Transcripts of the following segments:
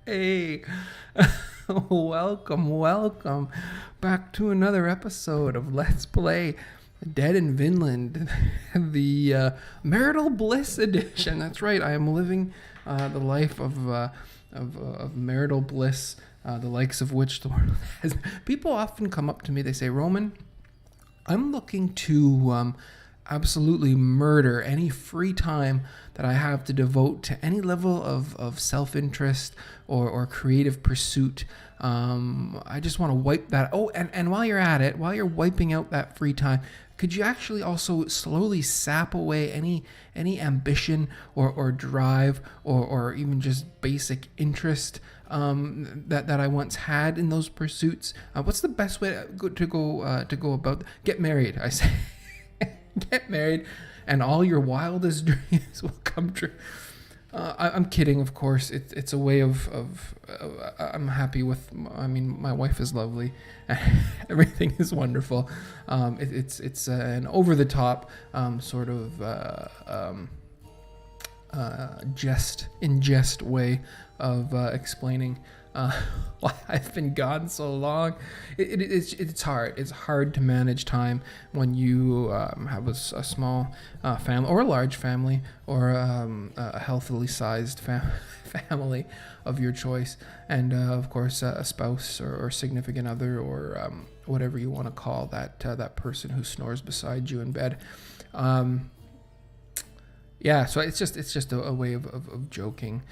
Hey, welcome back to another episode of Let's Play Dead in Vinland, the Marital Bliss edition. That's right, I am living the life of marital bliss, the likes of which the world has. People often come up to me, they say, Roman, I'm looking to absolutely murder any free time that I have to devote to any level of self-interest or creative pursuit. I just want to wipe that. Oh, and while you're at it, while you're wiping out that free time, could you actually also slowly sap away any ambition or drive or even just basic interest that I once had in those pursuits? What's the best way to go about? Get married, I say. Get married, and all your wildest dreams will come true. I'm kidding, of course. It's a way of I'm happy with. I mean, my wife is lovely. Everything is wonderful. It's an over the top sort of jest way of explaining why I've been gone so long. It's hard. It's hard to manage time when you have a small family or a large family or a healthily sized family of your choice, and of course a spouse or significant other or whatever you want to call that person who snores beside you in bed. Yeah, so it's just a way of joking.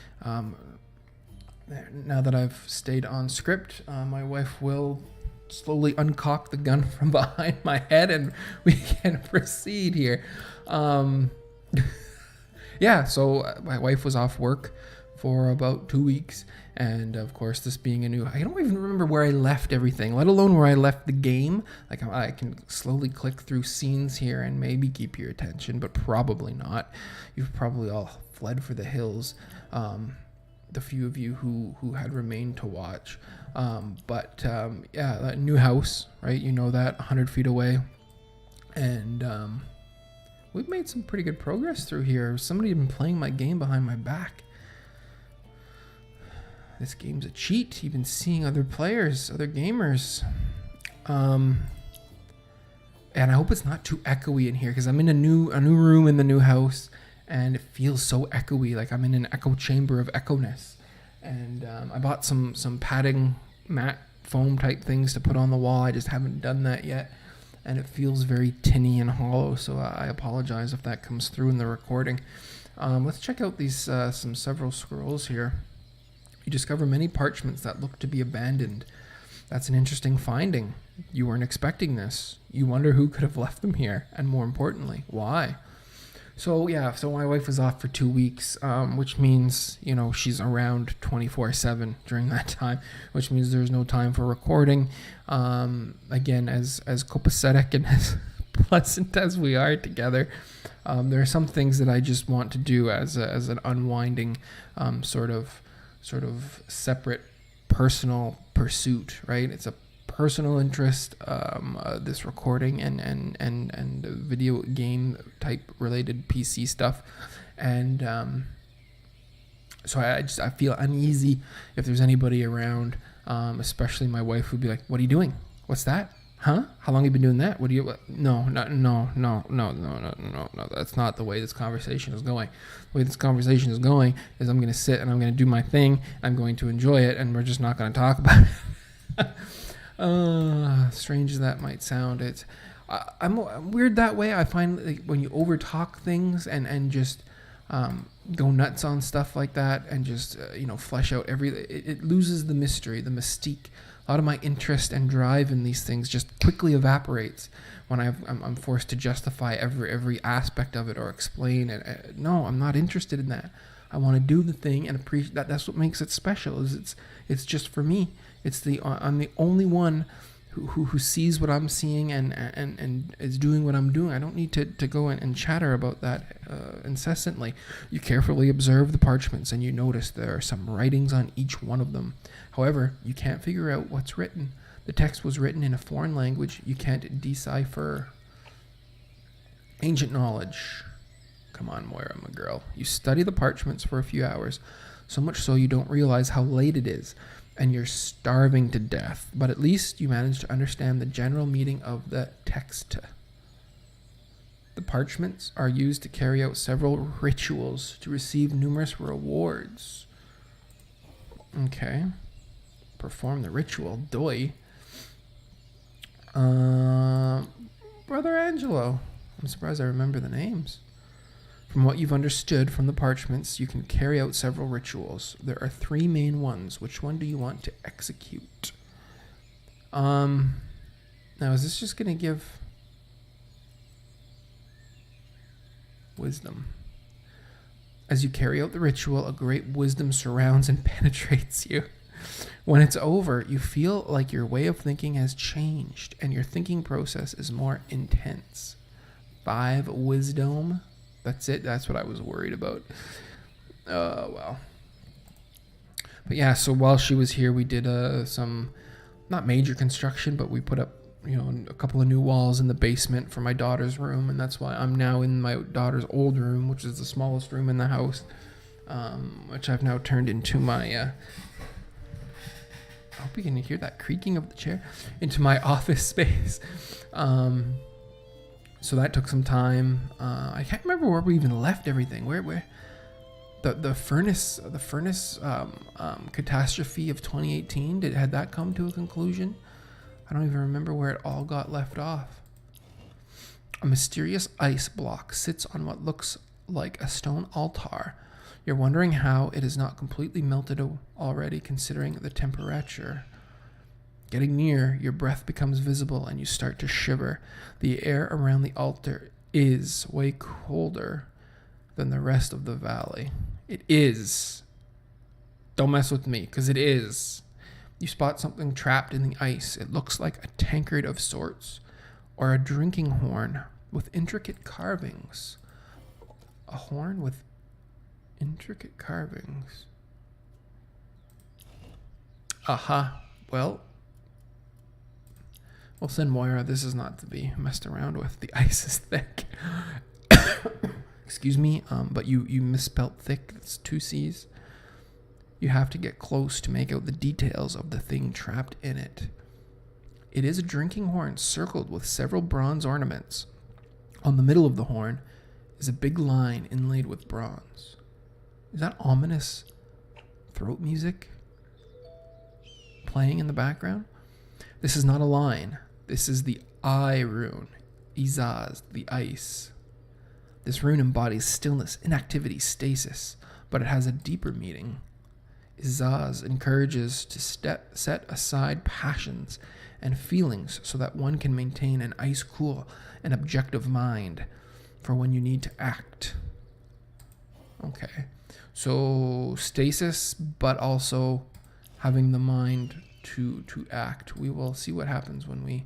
Now that I've stayed on script, my wife will slowly uncock the gun from behind my head and we can proceed here. Yeah, so my wife was off work for about 2 weeks. And of course, this being a new, I don't even remember where I left everything, let alone where I left the game. Like, I can slowly click through scenes here and maybe keep your attention, but probably not. You've probably all fled for the hills. The few of you who had remained to watch. Yeah, that new house, right? You know that, 100 feet away. And we've made some pretty good progress through here. Somebody had been playing my game behind my back. This game's a cheat. You've been seeing other players, other gamers. And I hope it's not too echoey in here because I'm in a new room in the new house. And it feels so echoey, like I'm in an echo chamber of echo-ness. And I bought some padding, matte foam type things to put on the wall. I just haven't done that yet. And it feels very tinny and hollow, so I apologize if that comes through in the recording. Let's check out these several scrolls here. You discover many parchments that look to be abandoned. That's an interesting finding. You weren't expecting this. You wonder who could have left them here, and more importantly, why? So yeah, so my wife was off for 2 weeks, which means, you know, she's around 24/7 during that time, which means there's no time for recording. Again, as copacetic and as pleasant as we are together, there are some things that I just want to do as an unwinding sort of separate personal pursuit, right? It's a personal interest, this recording and video game type related PC stuff, and so I feel uneasy if there's anybody around, especially my wife, who'd be like, "What are you doing? What's that? Huh? How long have you been doing that? What do you? No. That's not the way this conversation is going. The way this conversation is going is I'm going to sit and I'm going to do my thing. I'm going to enjoy it, and we're just not going to talk about it." Strange as that might sound, I'm weird that way. I find like when you overtalk things and just go nuts on stuff like that and just flesh out it loses the mystery, the mystique. A lot of my interest and drive in these things just quickly evaporates when I'm forced to justify every aspect of it or explain it. No, I'm not interested in that. I want to do the thing and appreciate that. That's what makes it special. It's just for me. I'm the only one who sees what I'm seeing and is doing what I'm doing. I don't need to go and chatter about that incessantly. You carefully observe the parchments and you notice there are some writings on each one of them. However, you can't figure out what's written. The text was written in a foreign language you can't decipher. Ancient knowledge Come on, Moira, my girl. You study the parchments for a few hours, so much so you don't realize how late it is, and you're starving to death. But at least you manage to understand the general meaning of the text. The parchments are used to carry out several rituals to receive numerous rewards. Okay. Perform the ritual. Doi. Brother Angelo. I'm surprised I remember the names. From what you've understood from the parchments, you can carry out several rituals. There are 3 main ones. Which one do you want to execute? Now, is this just going to give wisdom? As you carry out the ritual, a great wisdom surrounds and penetrates you. When it's over, you feel like your way of thinking has changed and your thinking process is more intense. 5 wisdom. That's it. That's what I was worried about. Well. But yeah, so while she was here, we did some, not major construction, but we put up, a couple of new walls in the basement for my daughter's room, and that's why I'm now in my daughter's old room, which is the smallest room in the house, which I've now turned into my... I hope you can hear that creaking of the chair, into my office space. So that took some time. I can't remember where we even left everything. Where the furnace catastrophe of 2018, had that come to a conclusion? I don't even remember where it all got left off. A mysterious ice block sits on what looks like a stone altar. You're wondering how it is not completely melted already, considering the temperature. Getting near, your breath becomes visible and you start to shiver. The air around the altar is way colder than the rest of the valley. It is. Don't mess with me, because it is. You spot something trapped in the ice. It looks like a tankard of sorts, or a drinking horn with intricate carvings. A horn with intricate carvings. Aha. Well, we'll send Moira. This is not to be messed around with. The ice is thick. Excuse me, but you misspelt thick. It's 2 C's. You have to get close to make out the details of the thing trapped in it. It is a drinking horn circled with several bronze ornaments. On the middle of the horn is a big line inlaid with bronze. Is that ominous throat music playing in the background? This is not a line. This is the I rune. Izaz, the ice. This rune embodies stillness, inactivity, stasis, but it has a deeper meaning. Izaz encourages to set aside passions and feelings so that one can maintain an ice-cool and objective mind for when you need to act. Okay. So stasis, but also having the mind to act. We will see what happens when we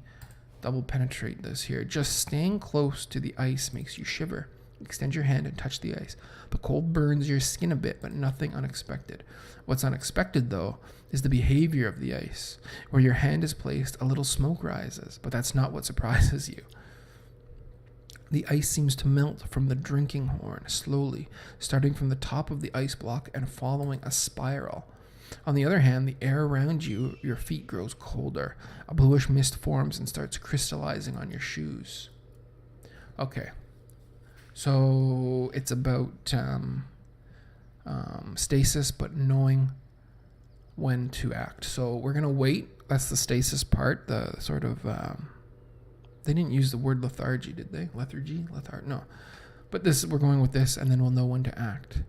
double penetrate this here. Just staying close to the ice makes you shiver. Extend your hand and touch the ice. The cold burns your skin a bit, but nothing unexpected. What's unexpected, though, is the behavior of the ice. Where your hand is placed, a little smoke rises, but that's not what surprises you. The ice seems to melt from the drinking horn, slowly, starting from the top of the ice block and following a spiral. On the other hand, the air around you, your feet grows colder. A bluish mist forms and starts crystallizing on your shoes. Okay. So it's about stasis, but knowing when to act. So we're going to wait. That's the stasis part, the sort of... they didn't use the word lethargy, did they? Lethargy? No. But we're going with this, and then we'll know when to act.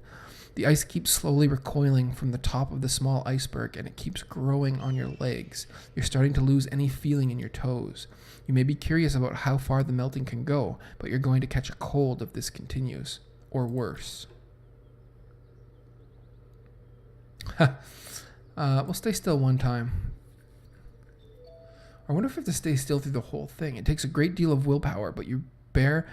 The ice keeps slowly recoiling from the top of the small iceberg, and it keeps growing on your legs. You're starting to lose any feeling in your toes. You may be curious about how far the melting can go, but you're going to catch a cold if this continues, or worse. We'll stay still one time. I wonder if we have to stay still through the whole thing. It takes a great deal of willpower, but you bear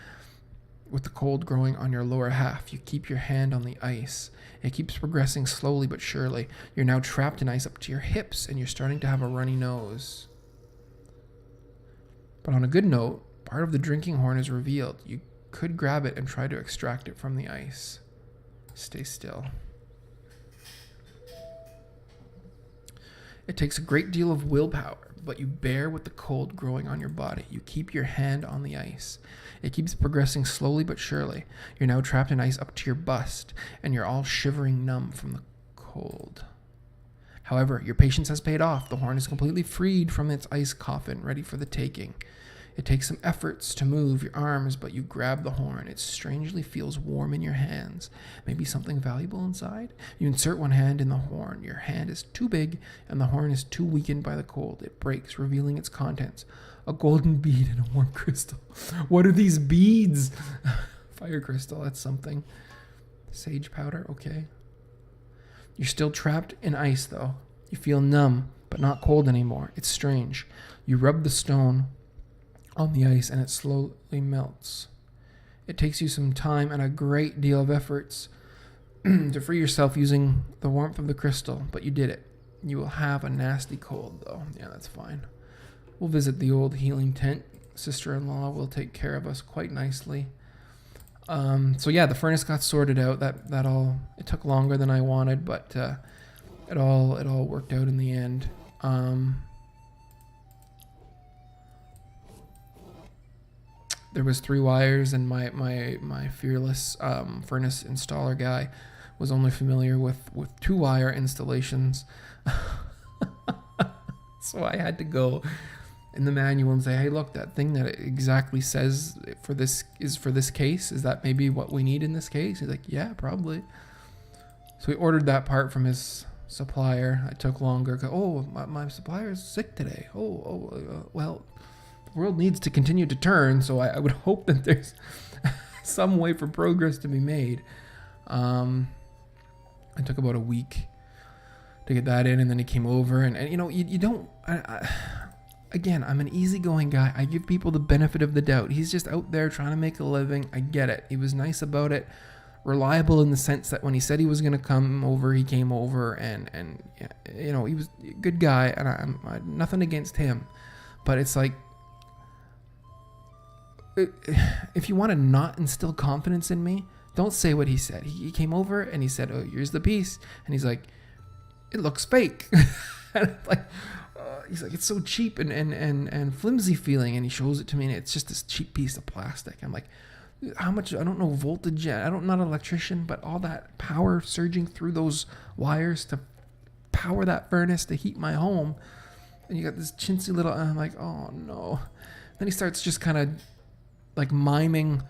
with the cold growing on your lower half. You keep your hand on the ice. It keeps progressing slowly but surely. You're now trapped in ice up to your hips, and you're starting to have a runny nose. But on a good note, part of the drinking horn is revealed. You could grab it and try to extract it from the ice. Stay still. It takes a great deal of willpower, but you bear with the cold growing on your body. You keep your hand on the ice. It keeps progressing slowly but surely. You're now trapped in ice up to your bust, and you're all shivering numb from the cold. However, your patience has paid off. The horn is completely freed from its ice coffin, ready for the taking. It takes some efforts to move your arms, but you grab the horn. It strangely feels warm in your hands. Maybe something valuable inside? You insert one hand in the horn. Your hand is too big, and the horn is too weakened by the cold. It breaks, revealing its contents. A golden bead and a warm crystal. What are these beads? Fire crystal, that's something. Sage powder, okay. You're still trapped in ice, though. You feel numb, but not cold anymore. It's strange. You rub the stone on the ice, and it slowly melts. It takes you some time and a great deal of efforts to free yourself using the warmth of the crystal, but you did it. You will have a nasty cold, though. Yeah, that's fine. We'll visit the old healing tent. Sister-in-law will take care of us quite nicely. So yeah, the furnace got sorted out. That all, it took longer than I wanted, but it all worked out in the end. There was 3 wires, and my fearless furnace installer guy was only familiar with 2 wire installations. So I had to go in the manual and say, hey, look, that thing that it exactly says for this is for this case. Is that maybe what we need in this case? He's like, yeah, probably. So we ordered that part from his supplier. It took longer. Oh, my supplier is sick today. Well, the world needs to continue to turn, so I would hope that there's some way for progress to be made. It took about a week to get that in, and then he came over, and you know, you don't... Again, I'm an easygoing guy. I give people the benefit of the doubt. He's just out there trying to make a living. I get it. He was nice about it. Reliable in the sense that when he said he was going to come over, he came over, and you know, he was a good guy, and I nothing against him. But it's like, if you want to not instill confidence in me, don't say what he said. He came over and he said, oh, here's the piece. And he's like, it looks fake. And it's like, he's like, it's so cheap and flimsy feeling. And he shows it to me, and it's just this cheap piece of plastic. I'm like, how much? I don't know voltage. I'm not an electrician, but all that power surging through those wires to power that furnace to heat my home. And you got this chintzy little, and I'm like, oh no. Then he starts just kind of like miming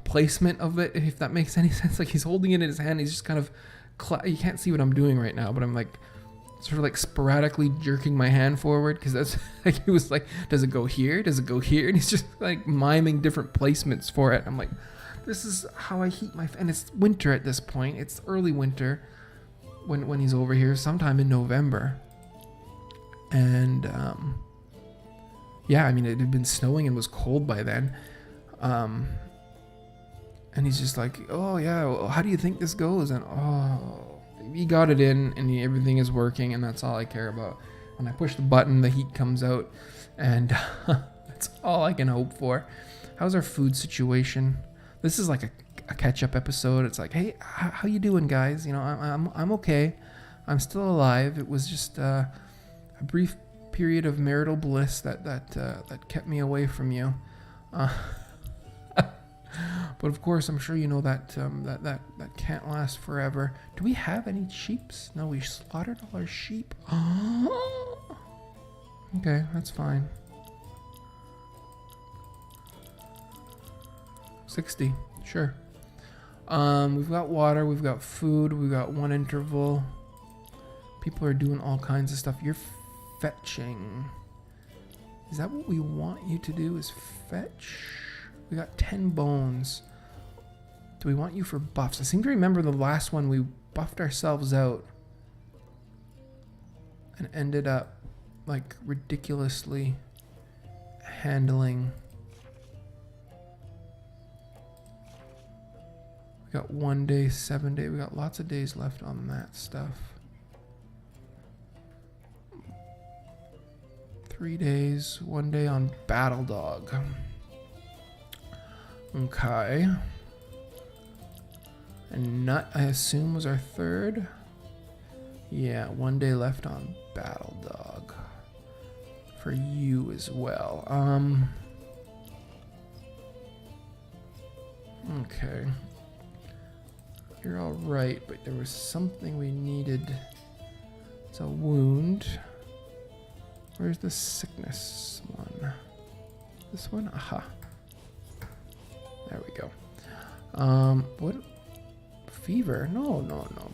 placement of it, if that makes any sense. Like, he's holding it in his hand. He's just kind of, you can't see what I'm doing right now, but I'm like, sort of like sporadically jerking my hand forward, because that's like, he was like, does it go here? Does it go here? And he's just like miming different placements for it. I'm like, this is how I heat my, and it's winter at this point. It's early winter when he's over here, sometime in November. And yeah, I mean, it had been snowing and was cold by then. And he's just like, oh yeah, well, how do you think this goes? And oh, he got it in, and everything is working, and that's all I care about. When I push the button, the heat comes out, and that's all I can hope for. How's our food situation? This is like a catch-up episode. It's like, hey, how you doing, guys? You know, I'm okay. I'm still alive. It was just a brief period of marital bliss that kept me away from you. But of course, I'm sure you know that that can't last forever. Do we have any sheeps? No, we slaughtered all our sheep. Okay, that's fine. 60, sure. We've got water, we've got food, we've got 1 interval. People are doing all kinds of stuff. You're fetching. Is that what we want you to do, is fetch? We got 10 bones. Do we want you for buffs? I seem to remember the last one we buffed ourselves out and ended up like ridiculously handling. We got 1 day, 7 day. We got lots of days left on that stuff. 3 days, 1 day on Battle Dog. Okay. And Nut, I assume, was our third. Yeah, 1 day left on Battle Dog. For you as well. Okay. You're alright, but there was something we needed. It's a wound. Where's the sickness one? This one? Aha. There we go. What? Fever? No.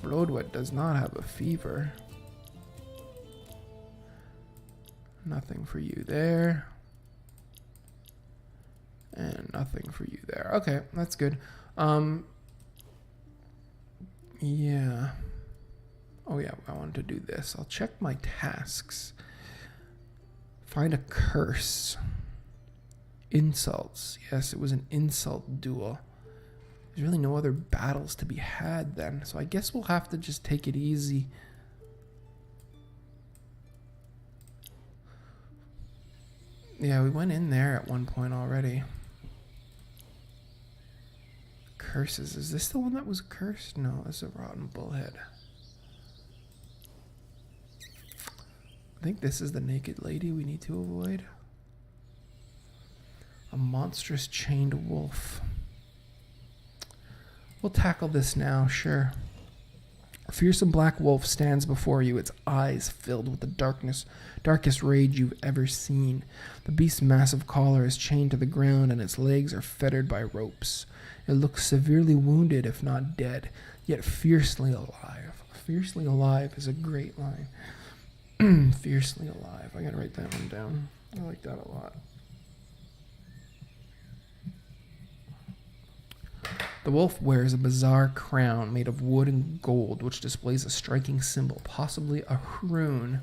Bloodwood does not have a fever. Nothing for you there. And nothing for you there. Okay, that's good. Yeah. Oh yeah, I wanted to do this. I'll check my tasks. Find a curse. Insults. Yes, it was an insult duel. There's really no other battles to be had then. So I guess we'll have to just take it easy. Yeah, we went in there at one point already. Curses. Is this the one that was cursed? No, it's a rotten bullhead. I think this is the naked lady we need to avoid. A monstrous chained wolf. We'll tackle this now, sure. A fearsome black wolf stands before you, its eyes filled with the darkest rage you've ever seen. The beast's massive collar is chained to the ground and its legs are fettered by ropes. It looks severely wounded, if not dead, yet fiercely alive. Fiercely alive is a great line. Fiercely alive. I gotta write that one down. I like that a lot. The wolf wears a bizarre crown made of wood and gold, which displays a striking symbol, possibly a rune.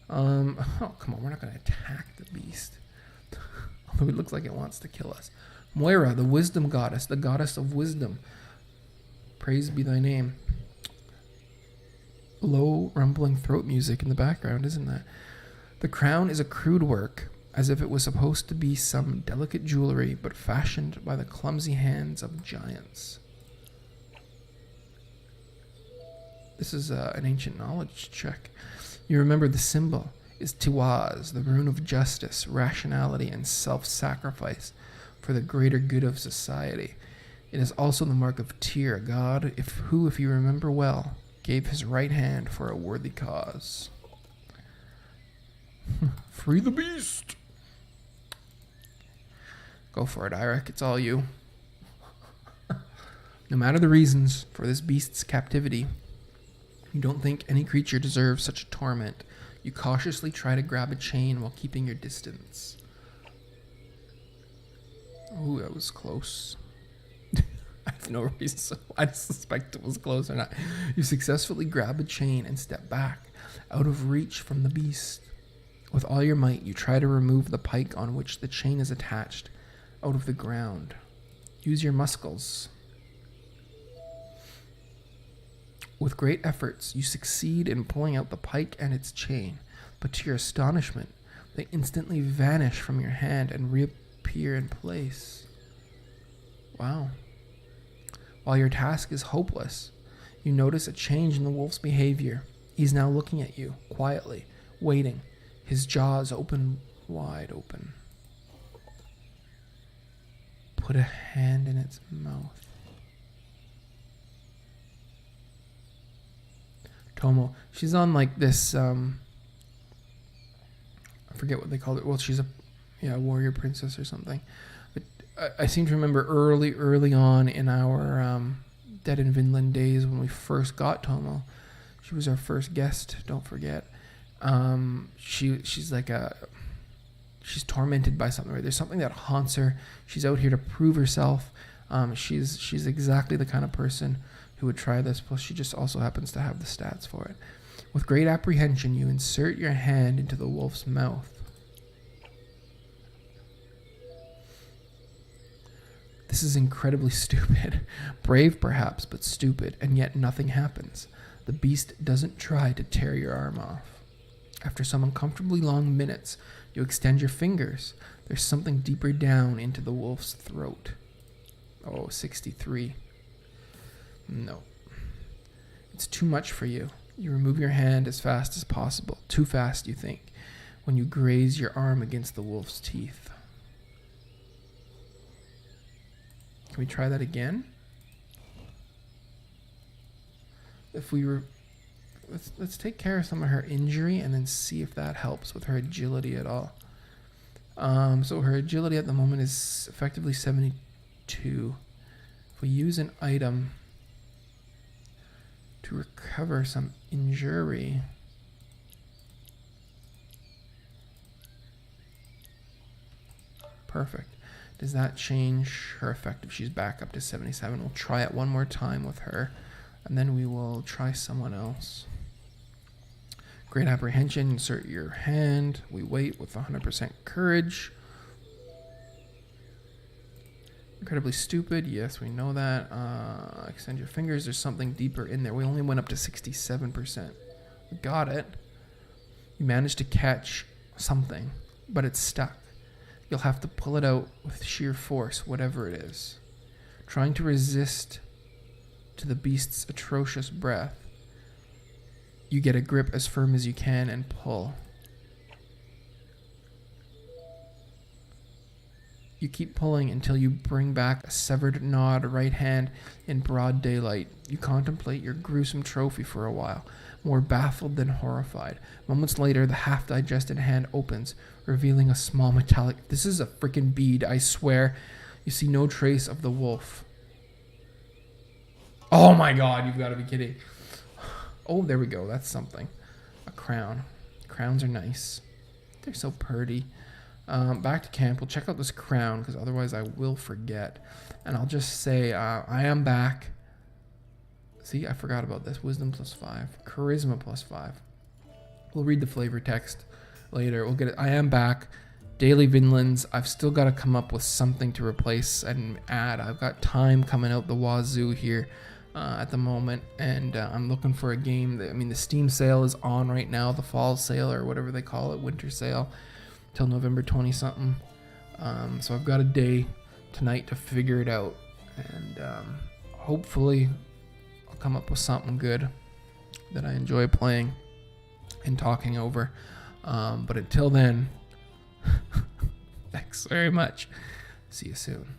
Oh, come on, we're not going to attack the beast. Although it looks like it wants to kill us. Moira, the wisdom goddess, the goddess of wisdom. Praise be thy name. Low, rumbling throat music in the background, isn't that? The crown is a crude work, as if it was supposed to be some delicate jewelry, but fashioned by the clumsy hands of giants. This is an ancient knowledge check. You remember the symbol is Tiwaz, the rune of justice, rationality, and self-sacrifice for the greater good of society. It is also the mark of Tyr, a god who, if you remember well, gave his right hand for a worthy cause. Free the beast! Go for it, Eirik. It's all you. No matter the reasons for this beast's captivity, you don't think any creature deserves such a torment. You cautiously try to grab a chain while keeping your distance. Oh, that was close. I have no reason why to suspect it was close or not. You successfully grab a chain and step back, out of reach from the beast. With all your might, you try to remove the pike on which the chain is attached out of the ground. Use your muscles. With great efforts, you succeed in pulling out the pike and its chain, but to your astonishment, they instantly vanish from your hand and reappear in place. Wow. While your task is hopeless, you notice a change in the wolf's behavior. He's now looking at you, quietly, waiting, his jaws wide open. Put a hand in its mouth. Tomo, she's on like this, I forget what they called it. Well, she's a warrior princess or something. But I seem to remember early on in our Dead in Vinland days when we first got Tomo. She was our first guest, don't forget. She's like she's tormented by something, right? There's something that haunts her. She's out here to prove herself. She's exactly the kind of person who would try this, plus she just also happens to have the stats for it. With great apprehension, you insert your hand into the wolf's mouth. This is incredibly stupid. Brave perhaps, but stupid, and yet nothing happens. The beast doesn't try to tear your arm off. After some uncomfortably long minutes, you extend your fingers. There's something deeper down into the wolf's throat. Oh, 63. No. It's too much for you. You remove your hand as fast as possible. Too fast, you think, when you graze your arm against the wolf's teeth. Can we try that again? If we were... Let's take care of some of her injury and then see if that helps with her agility at all. So her agility at the moment is effectively 72. If we use an item to recover some injury... Perfect. Does that change her effective? She's back up to 77. We'll try it one more time with her, and then we will try someone else. Great apprehension. Insert your hand. We wait with 100% courage. Incredibly stupid. Yes, we know that. Extend your fingers. There's something deeper in there. We only went up to 67%. We got it. You managed to catch something, but it's stuck. You'll have to pull it out with sheer force, whatever it is. Trying to resist to the beast's atrocious breath. You get a grip as firm as you can and pull. You keep pulling until you bring back a severed gnawed right hand in broad daylight. You contemplate your gruesome trophy for a while, more baffled than horrified. Moments later, the half-digested hand opens, revealing a small metallic... This is a freaking bead, I swear. You see no trace of the wolf. Oh my god, you've got to be kidding. Oh, there we go. That's something. A crown. Crowns are nice. They're so pretty. Back to camp. We'll check out this crown, because otherwise I will forget. And I'll just say, I am back. See, I forgot about this. Wisdom +5. Charisma +5. We'll read the flavor text later. We'll get it. I am back. Daily Vinlands. I've still got to come up with something to replace and add. I've got time coming out the wazoo here at the moment. And I'm looking for a game. I mean, the Steam sale is on right now. The fall sale or whatever they call it. Winter sale. Till November 20-something. So I've got a day tonight to figure it out. And hopefully I'll come up with something good that I enjoy playing and talking over. But until then, thanks very much. See you soon.